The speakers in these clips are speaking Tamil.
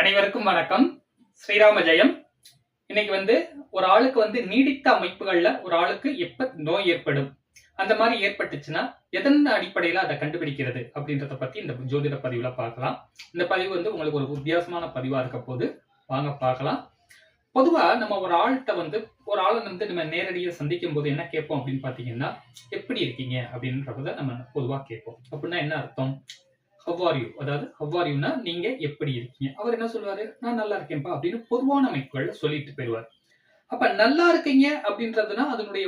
அனைவருக்கும் வணக்கம். ஸ்ரீராம ஜெயம். இன்னைக்கு ஒரு ஆளுக்கு நீடித்த அமைப்புகள்ல ஒரு ஆளுக்கு எப்ப நோய் ஏற்படும், அந்த மாதிரி ஏற்பட்டுச்சுன்னா எதன் அடிப்படையில அதை கண்டுபிடிக்கிறது அப்படின்றத பத்தி இந்த ஜோதிட பதிவுல பார்க்கலாம். இந்த பதிவு உங்களுக்கு ஒரு வித்தியாசமான பதிவா இருக்க போது வாங்க பார்க்கலாம். பொதுவா நம்ம ஒரு ஆளை நம்ம நேரடியாக சந்திக்கும் போது என்ன கேட்போம் அப்படின்னு பாத்தீங்கன்னா, எப்படி இருக்கீங்க அப்படின்றத நம்ம பொதுவா கேட்போம். அப்படின்னா என்ன அர்த்தம்? ஹவ் ஆர் யூ, அதாவது ஹவ் ஆர் யூனா நீங்க எப்படி இருக்கீங்க. அவர் என்ன சொல்லுவாரு? நான் நல்லா இருக்கேன்பா அப்படின்னு பொதுவான அமைப்புகள்ல சொல்லிட்டு போயிடுவார். அப்ப நல்லா இருக்கீங்க அப்படின்றதுனா அதனுடைய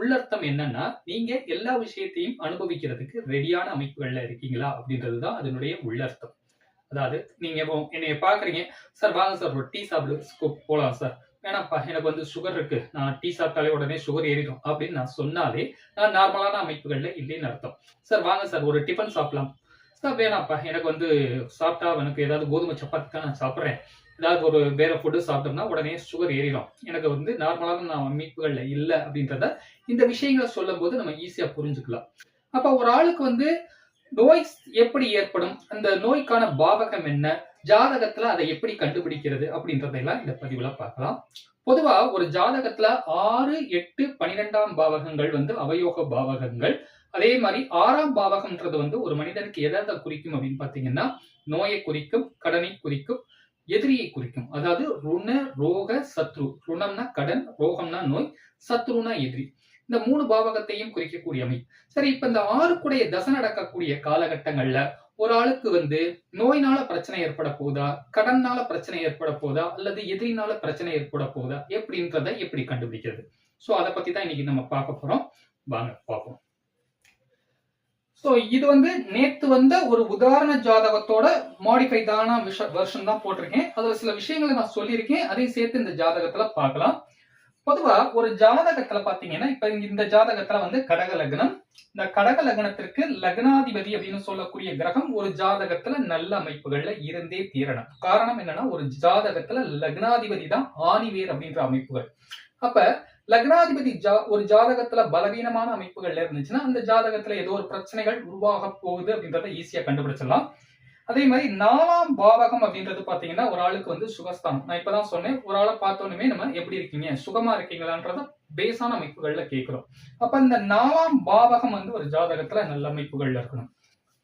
உள்ளர்த்தம் என்னன்னா, நீங்க எல்லா விஷயத்தையும் அனுபவிக்கிறதுக்கு ரெடியான அமைப்புகள்ல இருக்கீங்களா அப்படின்றதுதான் அதனுடைய உள்ளர்த்தம். அதாவது நீங்க என்னைய பாக்குறீங்க, சார் வாங்க சார் ஒரு டீ சாப்பிடு போலாம் சார். வேணாம்ப்பா எனக்கு சுகர் இருக்கு, நான் டீ சாப்பிட்டாலே உடனே சுகர் ஏறிடும் அப்படின்னு நான் சொன்னாலே நான் நார்மலான அமைப்புகள்ல இல்லைன்னு அர்த்தம். சார் வாங்க சார் ஒரு டிஃபன் சாப்பிடலாம். சார் வேணாம்ப்பா எனக்கு சாப்பிட்டா எனக்கு ஏதாவது கோதுமை சப்பாத்தி தான் நான் சாப்பிட்றேன், ஏதாவது ஒரு வேற ஃபுட்டு சாப்பிட்டோம்னா உடனே சுகர் ஏறிடும், எனக்கு நார்மலான நான் அமைப்புகள்ல இல்லை அப்படின்றத இந்த விஷயங்களை சொல்லும் போது நம்ம ஈஸியா புரிஞ்சுக்கலாம். அப்ப ஒரு ஆளுக்கு நோய் எப்படி ஏற்படும், அந்த நோய்க்கான பாவகம் என்ன, ஜாதகத்துல அதை எப்படி கண்டுபிடிக்கிறது அப்படின்றதெல்லாம் இந்த பதிவுல பார்க்கலாம். பொதுவா ஒரு ஜாதகத்துல 6, 8, 12ஆம் பாவகங்கள் அவயோக பாவகங்கள். அதே மாதிரி 6ஆம் பாவகம்ன்றது ஒரு மனிதனுக்கு எதை குறிக்கும் அப்படின்னு பாத்தீங்கன்னா, நோயை குறிக்கும், கடனை குறிக்கும், எதிரியை குறிக்கும். அதாவது ருண, ரோக, சத்ரு. ருணம்னா கடன், ரோகம்னா நோய், சத்ருனா எதிரி. இந்த 3 பாவகத்தையும் குறிக்கக்கூடிய அமைப்பு. சரி, இப்ப இந்த 6 தசை நடக்கக்கூடிய காலகட்டங்கள்ல ஒரு ஆளுக்கு நோயினால பிரச்சனை ஏற்பட போதா, கடன்னால பிரச்சனை ஏற்பட போதா, அல்லது எதிரினால பிரச்சனை ஏற்பட போதா எப்படின்றத எப்படி கண்டுபிடிக்கிறது? சோ அதை பத்தி தான் இன்னைக்கு நம்ம பார்க்க போறோம். வாங்க பார்ப்போம். சோ இது நேத்து ஒரு உதாரண ஜாதகத்தோட மாடிஃபைடான வெர்ஷன் தான் போட்டிருக்கேன். அதுல சில விஷயங்களை நான் சொல்லியிருக்கேன், அதையும் சேர்த்து இந்த ஜாதகத்துல பார்க்கலாம். பொதுவா ஒரு ஜாதகத்துல பாத்தீங்கன்னா, இப்ப இந்த ஜாதகத்துல கடக லக்னம். இந்த கடக லக்னத்திற்கு லக்னாதிபதி அப்படின்னு சொல்லக்கூடிய கிரகம் ஒரு ஜாதகத்துல நல்ல அமைப்புகள்ல இருந்தே தீரணும். காரணம் என்னன்னா, ஒரு ஜாதகத்துல லக்னாதிபதி தான் ஆணிவேர் அப்படின்ற அமைப்புகள். அப்ப லக்னாதிபதி ஒரு ஜாதகத்துல பலவீனமான அமைப்புகள்ல இருந்துச்சுன்னா அந்த ஜாதகத்துல ஏதோ ஒரு பிரச்சனைகள் உருவாக போகுது அப்படின்றத ஈஸியா கண்டுபிடிச்சிடலாம். அதே மாதிரி 4ஆம் பாவகம் அப்படின்றது பாத்தீங்கன்னா ஒரு ஆளுக்கு சுகஸ்தானம். நான் இப்பதான் சொன்னேன், ஒரு ஆளை பார்த்தோன்னுமே நம்ம எப்படி இருக்கீங்க, சுகமா இருக்கீங்களான்றத பேசான அமைப்புகள்ல கேட்கிறோம். அப்ப இந்த 4ஆம் பாவகம் ஒரு ஜாதகத்துல நல்ல அமைப்புகள்ல இருக்கணும்.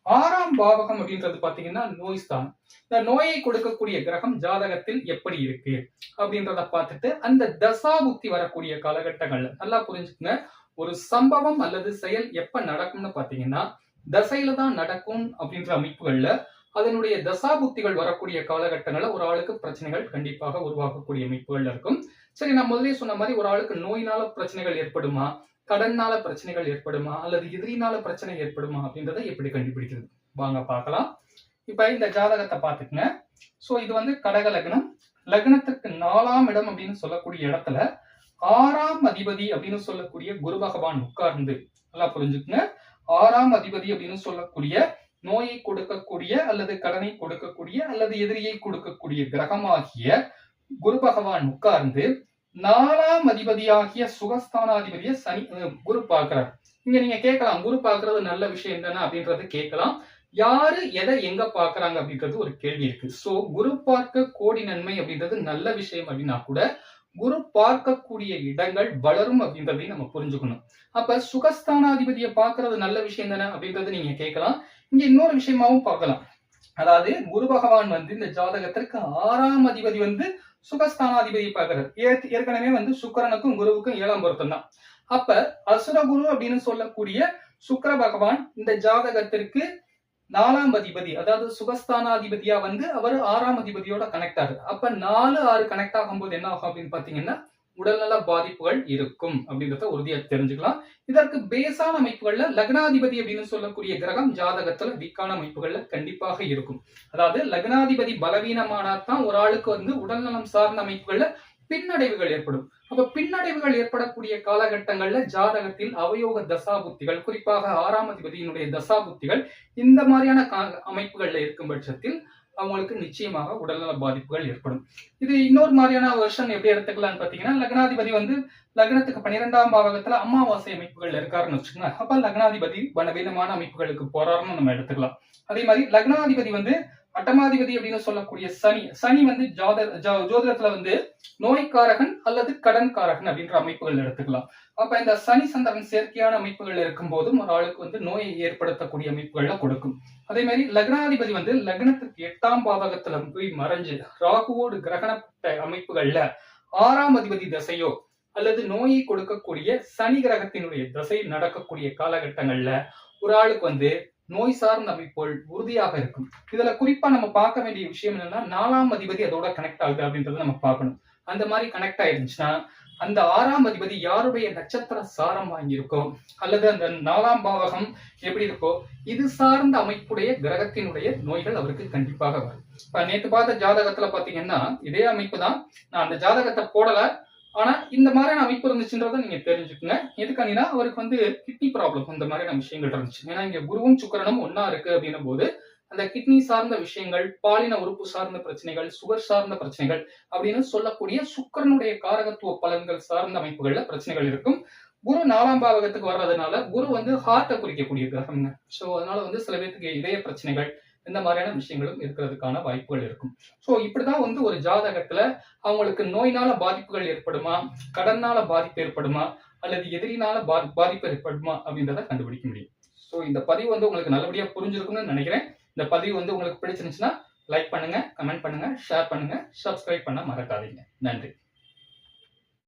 6ஆம் பாவகம் அப்படின்றது பாத்தீங்கன்னா நோய் ஸ்தானம். இந்த நோயை கொடுக்கக்கூடிய கிரகம் ஜாதகத்தில் எப்படி இருக்கு அப்படின்றத பார்த்துட்டு அந்த தசா புத்தி வரக்கூடிய காலகட்டங்கள்ல நல்லா புரிஞ்சுக்குங்க. ஒரு சம்பவம் அல்லது செயல் எப்ப நடக்கும்னு பாத்தீங்கன்னா தசையில தான் நடக்கும் அப்படின்ற அமைப்புகள்ல அதனுடைய தசா புத்திகள் வரக்கூடிய காலகட்டங்கள்ல ஒரு ஆளுக்கு பிரச்சனைகள் கண்டிப்பாக உருவாக்கக்கூடிய அமைப்புகள்ல இருக்கும். சரி, நான் முதலே சொன்ன மாதிரி ஒரு ஆளுக்கு நோயினால பிரச்சனைகள் ஏற்படுமா, கடன்னால பிரச்சனைகள் ஏற்படுமா, அல்லது எதிரினால பிரச்சனை ஏற்படுமா அப்படின்றத எப்படி கண்டுபிடிக்கிறது வாங்க பார்க்கலாம். இப்ப இந்த ஜாதகத்தை பாத்துக்குங்க. சோ இது கடக லக்னம். லக்னத்துக்கு 4ஆம் இடம் அப்படின்னு சொல்லக்கூடிய இடத்துல 6ஆம் அதிபதி அப்படின்னு சொல்லக்கூடிய குரு பகவான் உட்கார்ந்து, நல்லா புரிஞ்சுக்குங்க, 6ஆம் அதிபதி அப்படின்னு சொல்லக்கூடிய நோயை கொடுக்கக்கூடிய அல்லது கடனை கொடுக்கக்கூடிய அல்லது எதிரியை கொடுக்கக்கூடிய கிரகமாகிய குரு பகவான் உட்கார்ந்து 4ஆம் அதிபதியாகிய சுகஸ்தானாதிபதியை குரு பார்க்கிறார். இங்க நீங்க கேட்கலாம், குரு பார்க்கறது நல்ல விஷயம் தானே அப்படின்றது கேட்கலாம். யாரு எதை எங்க பாக்குறாங்க அப்படின்றது ஒரு கேள்வி இருக்கு. சோ குரு பார்க்க கோடி நன்மை அப்படின்றது நல்ல விஷயம் அப்படின்னா கூட குரு பார்க்கக்கூடிய இடங்கள் வளரும் அப்படின்றதையும் நம்ம புரிஞ்சுக்கணும். அப்ப சுகஸ்தானாதிபதியை பார்க்கறது நல்ல விஷயம் தானே அப்படின்றது நீங்க கேட்கலாம். இங்க இன்னொரு விஷயமாவும் பார்க்கலாம். அதாவது குரு பகவான் இந்த ஜாதகத்திற்கு 6ஆம் அதிபதி சுகஸ்தானாதிபதியை பார்க்கிறார். ஏற்கனவே சுக்கிரனுக்கும் குருவுக்கும் 7ஆம் பொருத்தம் தான். அப்ப அசுர குரு அப்படின்னு சொல்லக்கூடிய சுக்கிர பகவான் இந்த ஜாதகத்திற்கு 4ஆம் அதிபதி, அதாவது சுகஸ்தானாதிபதியா அவர் 6ஆம் அதிபதியோட கனெக்ட் ஆகுது. அப்ப 4, 6 கனெக்ட் ஆகும்போது என்ன ஆகும் அப்படின்னு பாத்தீங்கன்னா உடல்நல பாதிப்புகள் இருக்கும் அப்படின்றத உறுதியா தெரிஞ்சுக்கலாம். இதற்கு பேசான அமைப்புகள்ல லக்னாதிபதி அப்படின்னு சொல்லக்கூடிய கிரகம் ஜாதகத்துல வீக்கான அமைப்புகள்ல கண்டிப்பாக இருக்கும். அதாவது லக்னாதிபதி பலவீனமானாதான் ஒரு ஆளுக்கு உடல்நலம் சார்ந்த அமைப்புகள்ல பின்னடைவுகள் ஏற்படும். அப்ப பின்னடைவுகள் ஏற்படக்கூடிய காலகட்டங்கள்ல ஜாதகத்தில் அவயோக தசா புத்திகள், குறிப்பாக 6ஆம் அதிபதியினுடைய தசா புத்திகள் இந்த மாதிரியான அமைப்புகள்ல இருக்கும் பட்சத்தில் அவங்களுக்கு நிச்சயமாக உடல்நல பாதிப்புகள் ஏற்படும். இது இன்னொரு மாதிரியான வெர்ஷன் எப்படி எடுத்துக்கலாம்னு பாத்தீங்கன்னா, லக்னாதிபதி லக்னத்துக்கு 12ஆம் பாவகத்துல அமாவாசை அமைப்புகள் இருக்காருன்னு வச்சுக்கோங்க. அப்ப லக்னாதிபதி பலவீனமான அமைப்புகளுக்கு போறாருன்னு நம்ம எடுத்துக்கலாம். அதே மாதிரி லக்னாதிபதி அட்டமாதிபதி அப்படின்னு சொல்லக்கூடிய சனி வந்து ஜோதிடத்துல வந்து நோய்க்காரகன் அல்லது கடன்காரகன் அப்படின்ற அமைப்புகள் எடுத்துக்கலாம். அப்ப இந்த சனி சந்திரன் செயற்கையான அமைப்புகள் இருக்கும் போதும் ஒரு ஆளுக்கு வந்து நோயை ஏற்படுத்தக்கூடிய அமைப்புகள்ல கொடுக்கும். அதே மாதிரி லக்னாதிபதி வந்து லக்னத்துக்கு 8ஆம் பாவகத்துல போய் மறைஞ்சு ராகுவோடு கிரகணப்பட்ட அமைப்புகள்ல 6ஆம் அதிபதி தசையோ அல்லது நோயை கொடுக்கக்கூடிய சனி கிரகத்தினுடைய தசை நடக்கக்கூடிய காலகட்டங்கள்ல ஒரு ஆளுக்கு வந்து நோய் சார்ந்த அமைப்புகள் உறுதியாக இருக்கும். இதுல குறிப்பா நம்ம பார்க்க வேண்டிய விஷயம் என்னன்னா 4ஆம் அதிபதி அதோட கனெக்ட் ஆகுது அப்படின்றத நம்ம பார்க்கணும். அந்த மாதிரி கனெக்ட் ஆயிருந்துச்சுன்னா அந்த 6ஆம் அதிபதி யாருடைய நட்சத்திர சாரம் வாங்கியிருக்கோ அல்லது அந்த 4ஆம் பாவகம் எப்படி இருக்கோ இது சார்ந்த அமைப்புடைய கிரகத்தினுடைய நோய்கள் அவருக்கு கண்டிப்பாக வரும். இப்ப நேற்று பார்த்த ஜாதகத்துல பாத்தீங்கன்னா இதே அமைப்பு தான். நான் அந்த ஜாதகத்தை போடல, ஆனா இந்த மாதிரியான அமைப்பு இருந்துச்சுன்றத நீங்க தெரிஞ்சுக்கோங்க. எதுக்கானா அவருக்கு வந்து கிட்னி ப்ராப்ளம் இந்த மாதிரியான விஷயங்கள் இருந்துச்சு. ஏன்னா இங்க குருவும் சுக்கிரனும் ஒன்னா இருக்கு அப்படின்னும் போது அந்த கிட்னி சார்ந்த விஷயங்கள், பாலின உறுப்பு சார்ந்த பிரச்சனைகள், சுகர் சார்ந்த பிரச்சனைகள் அப்படின்னு சொல்லக்கூடிய சுக்கிரனுடைய காரகத்துவ பலன்கள் சார்ந்த அமைப்புகள்ல பிரச்சனைகள் இருக்கும். குரு 4ஆம் பாவகத்துக்கு வர்றதுனால குரு வந்து ஹார்ட்டை குறிக்கக்கூடிய கிரகம்ங்க. சோ அதனால வந்து சில பேருக்கு இதய பிரச்சனைகள் இந்த மாதிரியான விஷயங்களும் இருக்கிறதுக்கான வாய்ப்புகள் இருக்கும். சோ இப்படிதான் வந்து ஒரு ஜாதகத்துல அவங்களுக்கு நோயினால பாதிப்புகள் ஏற்படுமா, கடனால பாதிப்பு ஏற்படுமா, அல்லது எதிரினால பாதிப்பு ஏற்படுமா அப்படின்றத கண்டுபிடிக்க முடியும். சோ இந்த பதிவு வந்து உங்களுக்கு நல்லபடியா புரிஞ்சிருக்கும்னு நினைக்கிறேன். இந்த பதிவு வந்து உங்களுக்கு பிடிச்சிருந்துச்சுன்னா லைக் பண்ணுங்க, கமெண்ட் பண்ணுங்க, ஷேர் பண்ணுங்க, சப்ஸ்கிரைப் பண்ண மறக்காதீங்க. நன்றி.